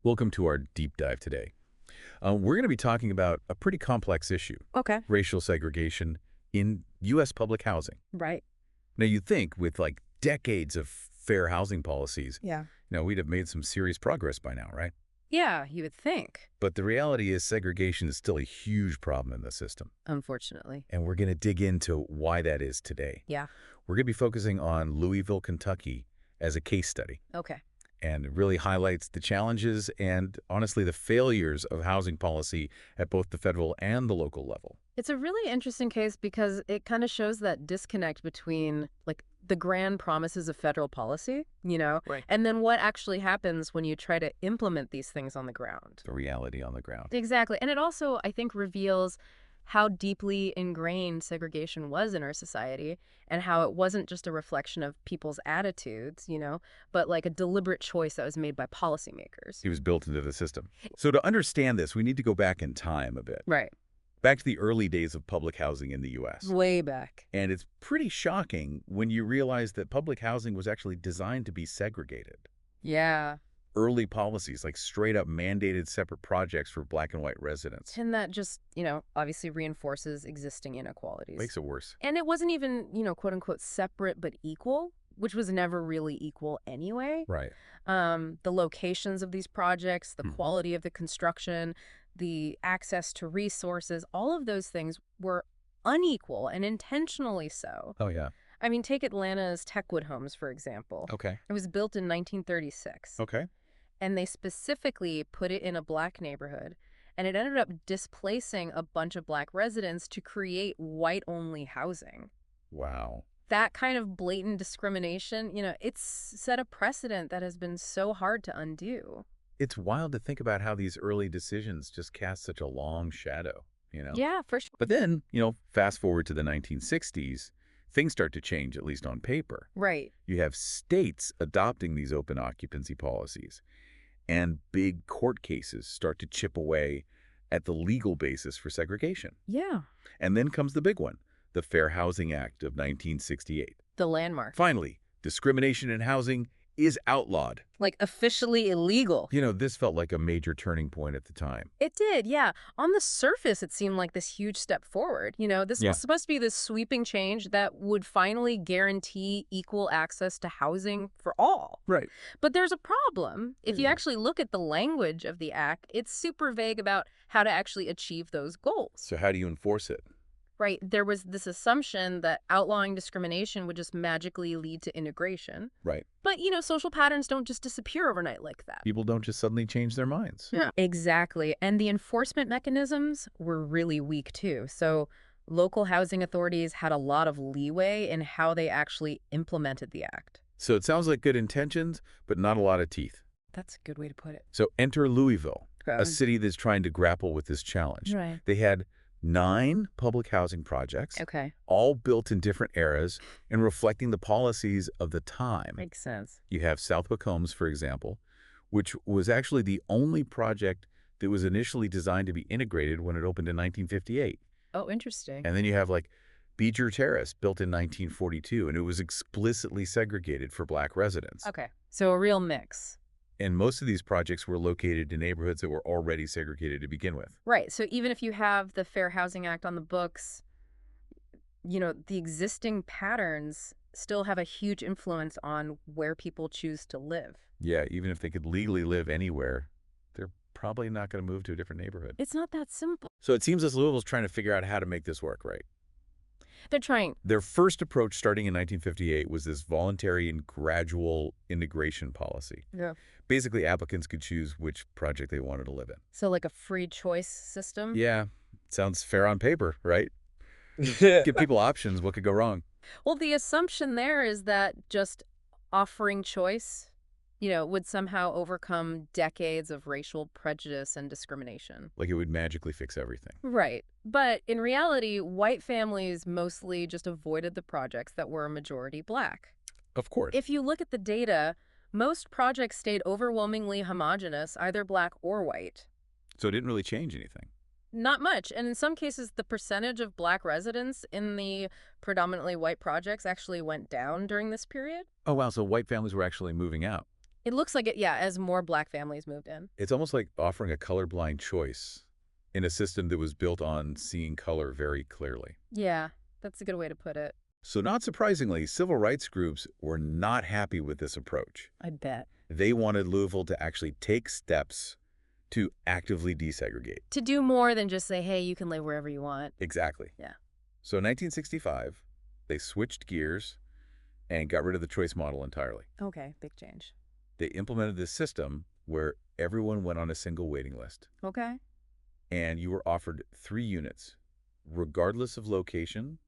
Welcome to our deep dive today. We're going to be talking about a pretty complex issue, Okay. racial segregation in U.S. public housing. Right. Now, you'd think with like decades of fair housing policies, Yeah. we'd have made some serious progress by now, right? Yeah, you would think, But the reality is segregation is still a huge problem in the system. unfortunately. And we're going to dig into why that is today. Yeah. We're going to be focusing on Louisville, Kentucky as a case study. Okay. And it really highlights the challenges and, honestly, the failures of housing policy at both the federal and the local level. It's a really interesting case because it kind of shows that disconnect between like the grand promises of federal policy, Right. and then what actually happens when you try to implement these things on the ground. The reality on the ground. Exactly. And it also, I think, reveals how deeply ingrained segregation was in our society and how it wasn't just a reflection of people's attitudes, but like a deliberate choice that was made by policymakers. It was built into the system. So to understand this, we need to go back in time a bit. Right. Back to the early days of public housing in the U.S. Way back. And it's pretty shocking when you realize that public housing was actually designed to be segregated. Yeah. Early policies, like straight-up mandated separate projects for black and white residents. And that just, obviously reinforces existing inequalities. Makes it worse. And it wasn't even, quote unquote, separate but equal, which was never really equal anyway. Right. The locations of these projects, the quality of the construction, the access to resources, all of those things were unequal and intentionally so. Oh, yeah. I mean, take Atlanta's Techwood Homes, for example. Okay. It was built in 1936. Okay. And they specifically put it in a black neighborhood. And it ended up displacing a bunch of black residents to create white-only housing. Wow. That kind of blatant discrimination, it's set a precedent that has been so hard to undo. It's wild to think about how these early decisions just cast such a long shadow. Yeah, for sure. But then, fast forward to the 1960s, things start to change, at least on paper. Right. You have states adopting these open occupancy policies, and big court cases start to chip away at the legal basis for segregation. Yeah. And then comes the big one, the Fair Housing Act of 1968. The landmark. Finally, discrimination in housing is outlawed. Like officially illegal. This felt like a major turning point at the time. It did, yeah. On the surface, it seemed like this huge step forward. This Yeah. was supposed to be this sweeping change that would finally guarantee equal access to housing for all. Right. But there's a problem. If you actually look at the language of the act, it's super vague about how to actually achieve those goals. So how do you enforce it? Right. There was this assumption that outlawing discrimination would just magically lead to integration. Right. But, social patterns don't just disappear overnight like that. People don't just suddenly change their minds. Yeah. Exactly. And the enforcement mechanisms were really weak, too. So local housing authorities had a lot of leeway in how they actually implemented the act. So it sounds like good intentions, but not a lot of teeth. That's a good way to put it. So enter Louisville, a Okay. city that's trying to grapple with this challenge. Right. They had 9 public housing projects, Okay. all built in different eras and reflecting the policies of the time. Makes sense. You have Southwick Homes, for example, which was actually the only project that was initially designed to be integrated when it opened in 1958. Oh, interesting. And then you have like Beecher Terrace, built in 1942, and it was explicitly segregated for black residents. Okay. So a real mix. And most of these projects were located in neighborhoods that were already segregated to begin with. Right. So even if you have the Fair Housing Act on the books, the existing patterns still have a huge influence on where people choose to live. Yeah, even if they could legally live anywhere, they're probably not going to move to a different neighborhood. It's not that simple. So it seems as Louisville's trying to figure out how to make this work, right? They're trying. Their first approach starting in 1958 was this voluntary and gradual integration policy. Yeah. Basically, applicants could choose which project they wanted to live in. So like a free choice system? Yeah, sounds fair on paper, right? Give people options. What could go wrong? Well, the assumption there is that just offering choice, would somehow overcome decades of racial prejudice and discrimination. Like it would magically fix everything. Right. But in reality, white families mostly just avoided the projects that were majority black. Of course. If you look at the data, most projects stayed overwhelmingly homogenous, either black or white. So it didn't really change anything. Not much. And in some cases, the percentage of black residents in the predominantly white projects actually went down during this period. Oh, wow. So white families were actually moving out. It looks like it, yeah, as more black families moved in. It's almost like offering a colorblind choice in a system that was built on seeing color very clearly. Yeah, that's a good way to put it. So not surprisingly, civil rights groups were not happy with this approach. I bet. They wanted Louisville to actually take steps to actively desegregate. To do more than just say, hey, you can live wherever you want. Exactly. Yeah. So in 1965, they switched gears and got rid of the choice model entirely. Okay, big change. They implemented this system where everyone went on a single waiting list, Okay. and you were offered 3 units, regardless of location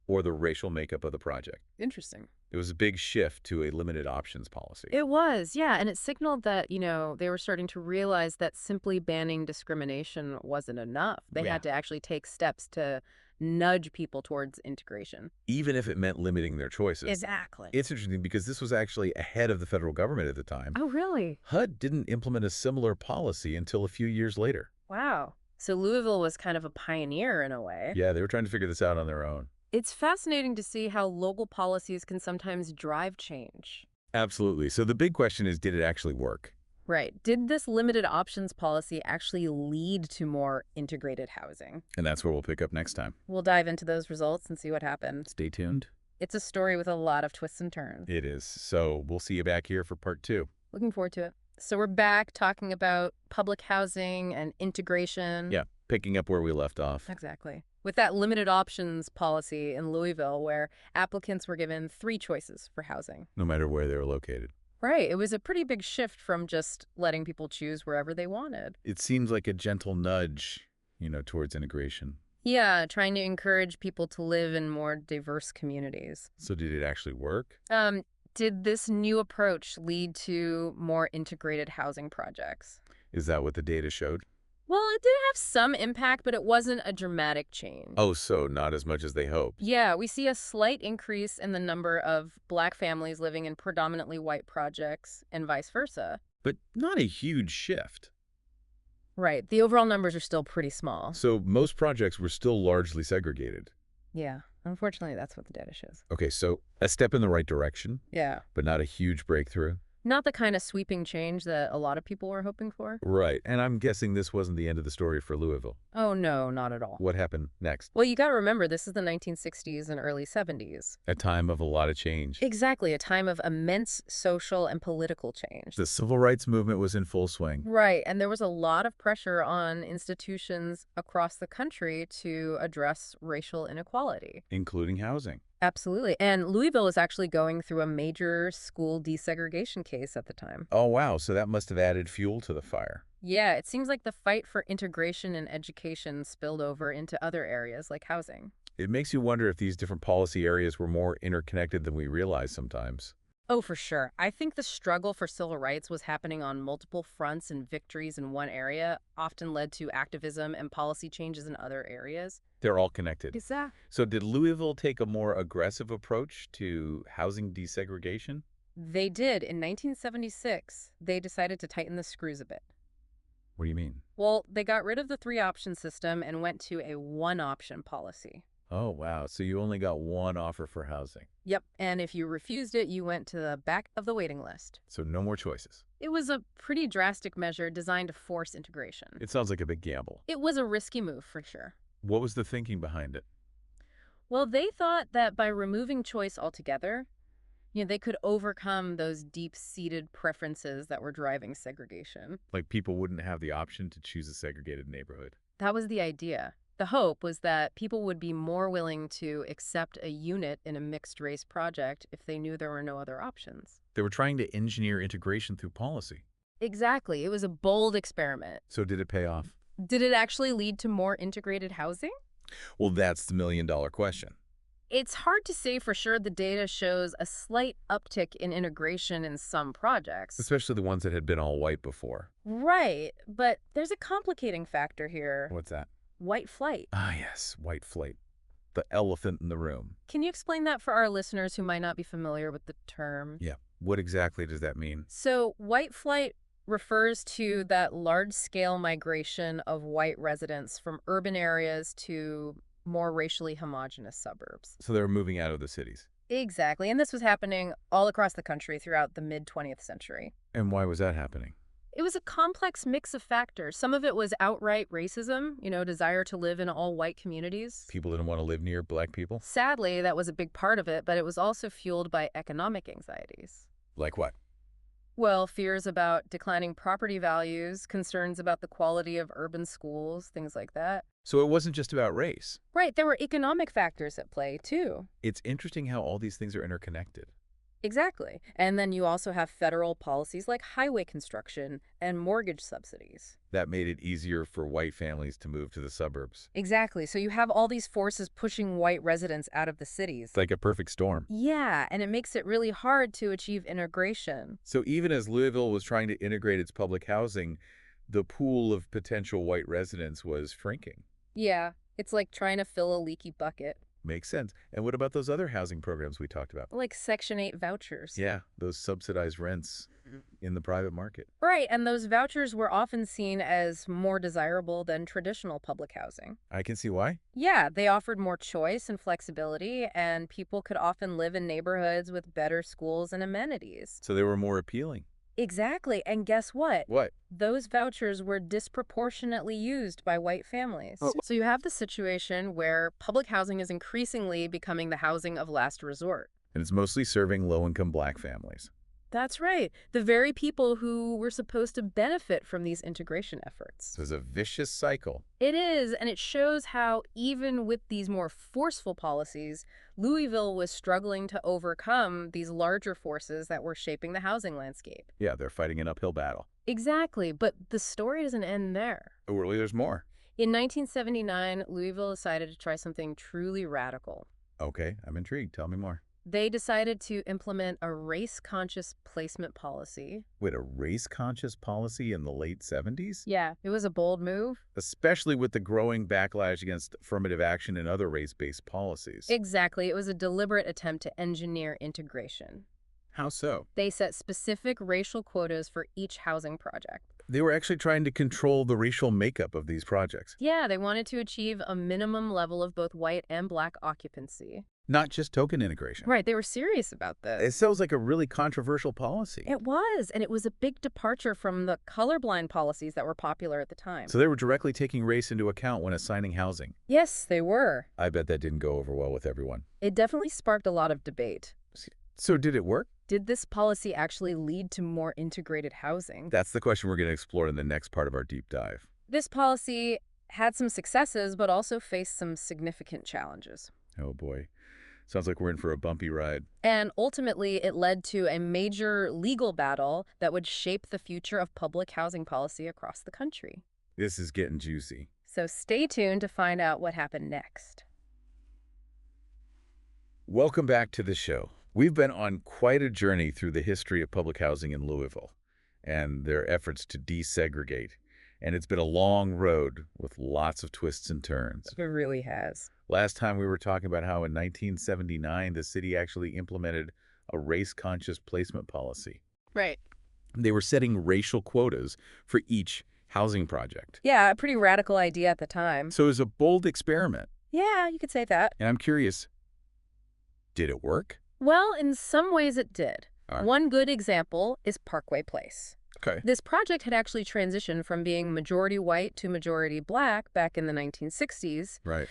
or the racial makeup of the project. Interesting. It was a big shift to a limited options policy. It was, yeah, and it signaled that, they were starting to realize that simply banning discrimination wasn't enough. They Yeah. had to actually take steps to nudge people towards integration. Even if it meant limiting their choices. Exactly. It's interesting because this was actually ahead of the federal government at the time. Oh, really? HUD didn't implement a similar policy until a few years later. Wow. So Louisville was kind of a pioneer in a way. Yeah, they were trying to figure this out on their own. It's fascinating to see how local policies can sometimes drive change. Absolutely. So the big question is, did it actually work? Right. Did this limited options policy actually lead to more integrated housing? And that's where we'll pick up next time. We'll dive into those results and see what happened. Stay tuned. It's a story with a lot of twists and turns. It is. So we'll see you back here for part 2. Looking forward to it. So we're back talking about public housing and integration. Yeah, picking up where we left off. Exactly. With that limited options policy in Louisville where applicants were given 3 choices for housing. No matter where they were located. Right. It was a pretty big shift from just letting people choose wherever they wanted. It seems like a gentle nudge, towards integration. Yeah, trying to encourage people to live in more diverse communities. So did it actually work? Did this new approach lead to more integrated housing projects? Is that what the data showed? Well, it did have some impact, but it wasn't a dramatic change. Oh, so not as much as they hoped. Yeah, we see a slight increase in the number of black families living in predominantly white projects and vice versa. But not a huge shift. Right. The overall numbers are still pretty small. So most projects were still largely segregated. Yeah. Unfortunately, that's what the data shows. Okay, so a step in the right direction, Yeah. but not a huge breakthrough. Not the kind of sweeping change that a lot of people were hoping for. Right, and I'm guessing this wasn't the end of the story for Louisville. Oh, no, not at all. What happened next? Well, you got to remember, this is the 1960s and early 70s. A time of a lot of change. Exactly, a time of immense social and political change. The civil rights movement was in full swing. Right, and there was a lot of pressure on institutions across the country to address racial inequality. Including housing. Absolutely, and Louisville was actually going through a major school desegregation case at the time. Oh, wow, so that must have added fuel to the fire. Yeah, it seems like the fight for integration and education spilled over into other areas like housing. It makes you wonder if these different policy areas were more interconnected than we realize sometimes. Oh, for sure. I think the struggle for civil rights was happening on multiple fronts, and victories in one area often led to activism and policy changes in other areas. They're all connected. Exactly. So did Louisville take a more aggressive approach to housing desegregation? They did. In 1976, they decided to tighten the screws a bit. What do you mean? Well, they got rid of the 3-option system and went to a 1-option policy. Oh, wow. So you only got one offer for housing. Yep, and if you refused it, you went to the back of the waiting list. So no more choices. It was a pretty drastic measure designed to force integration. It sounds like a big gamble. It was a risky move, for sure. What was the thinking behind it? Well, they thought that by removing choice altogether, they could overcome those deep-seated preferences that were driving segregation. Like people wouldn't have the option to choose a segregated neighborhood. That was the idea. The hope was that people would be more willing to accept a unit in a mixed-race project if they knew there were no other options. They were trying to engineer integration through policy. Exactly. It was a bold experiment. So did it pay off? Did it actually lead to more integrated housing? Well, that's the million-dollar question. It's hard to say for sure. The data shows a slight uptick in integration in some projects. Especially the ones that had been all white before. Right, but there's a complicating factor here. What's that? White flight. Ah, yes, white flight. The elephant in the room. Can you explain that for our listeners who might not be familiar with the term? Yeah. What exactly does that mean? So white flight refers to that large-scale migration of white residents from urban areas to more racially homogenous suburbs. So they're moving out of the cities. Exactly. And this was happening all across the country throughout the mid-20th century. And why was that happening? It was a complex mix of factors. Some of it was outright racism, desire to live in all-white communities. People didn't want to live near black people? Sadly, that was a big part of it, but it was also fueled by economic anxieties. Like what? Well, fears about declining property values, concerns about the quality of urban schools, things like that. So it wasn't just about race. Right, there were economic factors at play, too. It's interesting how all these things are interconnected. Exactly. And then you also have federal policies like highway construction and mortgage subsidies. That made it easier for white families to move to the suburbs. Exactly. So you have all these forces pushing white residents out of the cities. It's like a perfect storm. Yeah, and it makes it really hard to achieve integration. So even as Louisville was trying to integrate its public housing, the pool of potential white residents was shrinking. Yeah, it's like trying to fill a leaky bucket. Makes sense. And what about those other housing programs we talked about? Like Section 8 vouchers. Yeah, those subsidized rents in the private market. Right, and those vouchers were often seen as more desirable than traditional public housing. I can see why. Yeah, they offered more choice and flexibility, and people could often live in neighborhoods with better schools and amenities. So they were more appealing. Exactly, and guess what? What? Those vouchers were disproportionately used by white families. Oh. So you have the situation where public housing is increasingly becoming the housing of last resort. And it's mostly serving low-income black families. That's right. The very people who were supposed to benefit from these integration efforts. So it's a vicious cycle. It is, and it shows how even with these more forceful policies, Louisville was struggling to overcome these larger forces that were shaping the housing landscape. Yeah, they're fighting an uphill battle. Exactly, but the story doesn't end there. Oh, really, there's more. In 1979, Louisville decided to try something truly radical. Okay, I'm intrigued. Tell me more. They decided to implement a race-conscious placement policy. Wait, a race-conscious policy in the late 70s? Yeah, it was a bold move. Especially with the growing backlash against affirmative action and other race-based policies. Exactly. It was a deliberate attempt to engineer integration. How so? They set specific racial quotas for each housing project. They were actually trying to control the racial makeup of these projects. Yeah, they wanted to achieve a minimum level of both white and black occupancy. Not just token integration. Right, they were serious about this. It sounds like a really controversial policy. It was, and it was a big departure from the colorblind policies that were popular at the time. So they were directly taking race into account when assigning housing. Yes, they were. I bet that didn't go over well with everyone. It definitely sparked a lot of debate. So did it work? Did this policy actually lead to more integrated housing? That's the question we're going to explore in the next part of our deep dive. This policy had some successes, but also faced some significant challenges. Oh boy. Sounds like we're in for a bumpy ride. And ultimately, it led to a major legal battle that would shape the future of public housing policy across the country. This is getting juicy. So stay tuned to find out what happened next. Welcome back to the show. We've been on quite a journey through the history of public housing in Louisville and their efforts to desegregate. And it's been a long road with lots of twists and turns. It really has. Last time we were talking about how in 1979, the city actually implemented a race-conscious placement policy. Right. They were setting racial quotas for each housing project. Yeah, a pretty radical idea at the time. So it was a bold experiment. Yeah, you could say that. And I'm curious, did it work? Well, in some ways it did. All right. One good example is Parkway Place. Okay. This project had actually transitioned from being majority white to majority black back in the 1960s. Right.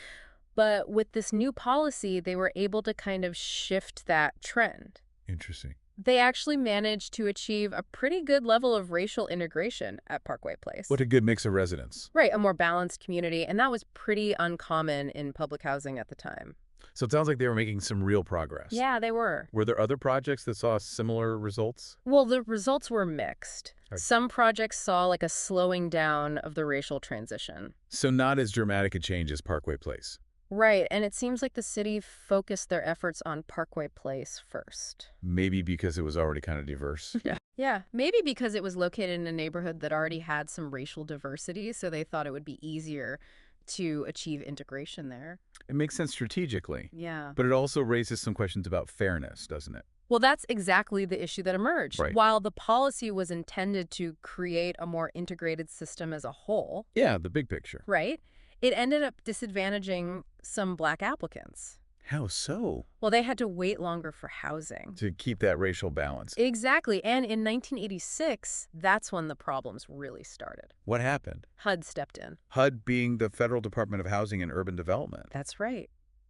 But with this new policy, they were able to kind of shift that trend. Interesting. They actually managed to achieve a pretty good level of racial integration at Parkway Place. What a good mix of residents. Right, a more balanced community, and that was pretty uncommon in public housing at the time. So it sounds like they were making some real progress. Yeah, they were. Were there other projects that saw similar results? Well, the results were mixed. Okay. Some projects saw like a slowing down of the racial transition. So not as dramatic a change as Parkway Place. Right, and it seems like the city focused their efforts on Parkway Place first. Maybe because it was already kind of diverse. Yeah, maybe because it was located in a neighborhood that already had some racial diversity, so they thought it would be easier to achieve integration there. It makes sense strategically. Yeah. But it also raises some questions about fairness, doesn't it? Well, that's exactly the issue that emerged. Right. While the policy was intended to create a more integrated system as a whole, Yeah, the big picture. right, it ended up disadvantaging some black applicants. How so? Well, they had to wait longer for housing. To keep that racial balance. Exactly. And in 1986, that's when the problems really started. What happened? HUD stepped in. HUD being the Federal Department of Housing and Urban Development. That's right.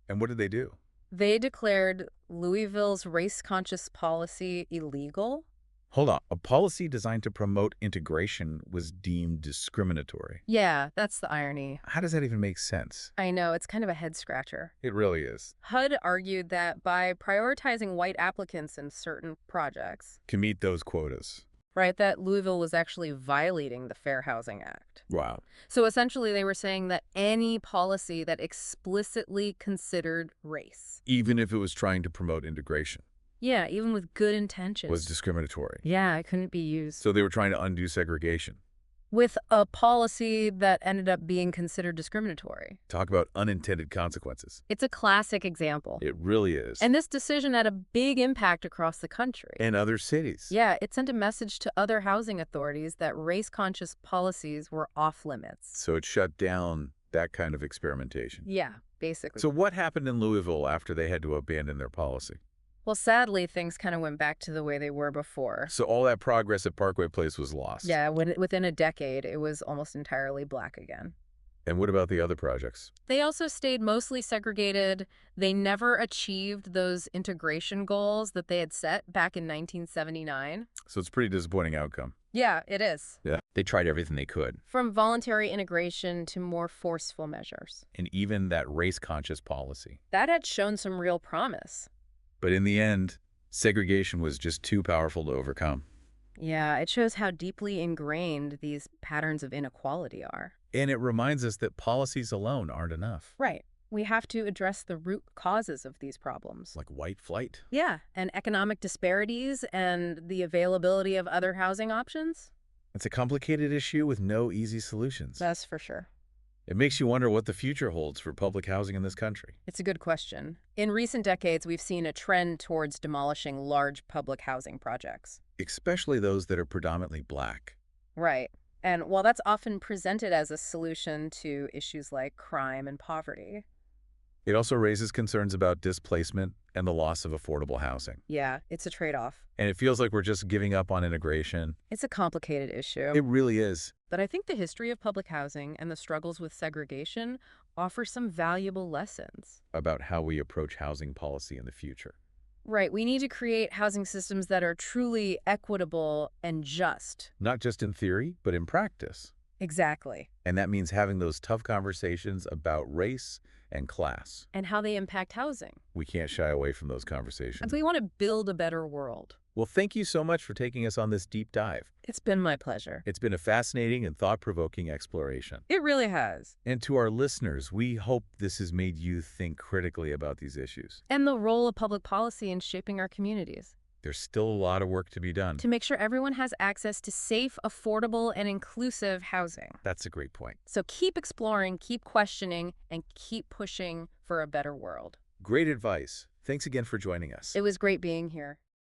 And what did they do? They declared Louisville's race-conscious policy illegal. Hold on. A policy designed to promote integration was deemed discriminatory. Yeah, that's the irony. How does that even make sense? I know, it's kind of a head-scratcher. It really is. HUD argued that by prioritizing white applicants in certain projects, Can meet those quotas. right, that Louisville was actually violating the Fair Housing Act. Wow. So essentially they were saying that any policy that explicitly considered race, Even if it was trying to promote integration, yeah, even with good intentions, was discriminatory. yeah, it couldn't be used. So they were trying to undo segregation. With a policy that ended up being considered discriminatory. Talk about unintended consequences. It's a classic example. It really is. And this decision had a big impact across the country. In other cities. Yeah, it sent a message to other housing authorities that race-conscious policies were off limits. So it shut down that kind of experimentation. Yeah, basically. So what happened in Louisville after they had to abandon their policy? Well, sadly, things kind of went back to the way they were before. So all that progress at Parkway Place was lost. Yeah, within a decade, it was almost entirely black again. And what about the other projects? They also stayed mostly segregated. They never achieved those integration goals that they had set back in 1979. So it's a pretty disappointing outcome. Yeah, it is. Yeah. They tried everything they could. From voluntary integration to more forceful measures. And even that race-conscious policy. That had shown some real promise. But in the end, segregation was just too powerful to overcome. Yeah, it shows how deeply ingrained these patterns of inequality are. And it reminds us that policies alone aren't enough. Right. We have to address the root causes of these problems. Like white flight. Yeah, and economic disparities and the availability of other housing options. It's a complicated issue with no easy solutions. That's for sure. It makes you wonder what the future holds for public housing in this country. It's a good question. In recent decades, we've seen a trend towards demolishing large public housing projects. Especially those that are predominantly black. Right. And while that's often presented as a solution to issues like crime and poverty. It also raises concerns about displacement and the loss of affordable housing. Yeah, it's a trade-off. And it feels like we're just giving up on integration. It's a complicated issue. It really is. But I think the history of public housing and the struggles with segregation offer some valuable lessons. About how we approach housing policy in the future. Right. We need to create housing systems that are truly equitable and just. Not just in theory, but in practice. Exactly. And that means having those tough conversations about race and class. And how they impact housing. We can't shy away from those conversations. And we want to build a better world. Well, thank you so much for taking us on this deep dive. It's been my pleasure. It's been a fascinating and thought-provoking exploration. It really has. And to our listeners, we hope this has made you think critically about these issues. And the role of public policy in shaping our communities. There's still a lot of work to be done. To make sure everyone has access to safe, affordable, and inclusive housing. That's a great point. So keep exploring, keep questioning, and keep pushing for a better world. Great advice. Thanks again for joining us. It was great being here.